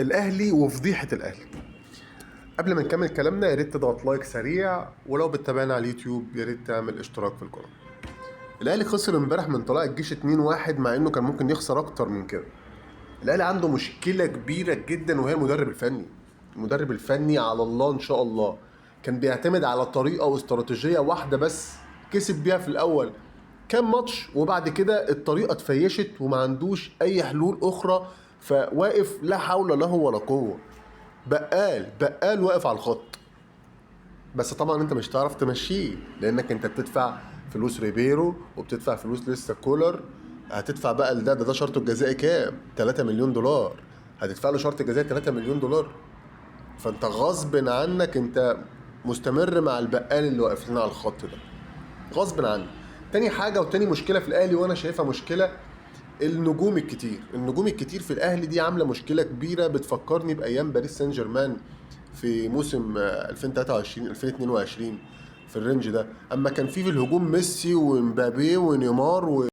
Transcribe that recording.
الاهلي وفضيحه الاهلي. قبل ما نكمل كلامنا يا ريت تضغط لايك سريع، ولو بتتابعنا على اليوتيوب يا ريت تعمل اشتراك في القناه. الاهلي خسر امبارح من طلائع الجيش 2-1 مع انه كان ممكن يخسر اكتر من كده. الاهلي عنده مشكله كبيره جدا وهي المدرب الفني. المدرب الفني على الله ان شاء الله، كان بيعتمد على طريقه واستراتيجيه واحده بس، كسب بيها في الاول كام ماتش وبعد كده الطريقه اتفيشت وما عندوش اي حلول اخرى، فواقف لا حول له ولا قوه. بقال واقف على الخط. بس طبعا انت مش هتعرف تمشيه لانك انت بتدفع فلوس ريبيرو وبتدفع فلوس لسه كولر. هتدفع بقى ده شرطه الجزائي كام؟ 3 مليون دولار. هتدفع له شرط جزائي 3 مليون دولار. فانت غصب عنك انت مستمر مع البقال اللي واقف لنا على الخط ده، غصب عنك. تاني حاجه وتاني مشكله في الاهلي وانا شايفها مشكله، النجوم الكتير في الاهلي دي عامله مشكله كبيره، بتفكرني بايام باريس سان جيرمان في موسم 2023 2022 في الرينج ده، اما كان في الهجوم ميسي ومبابي ونيمار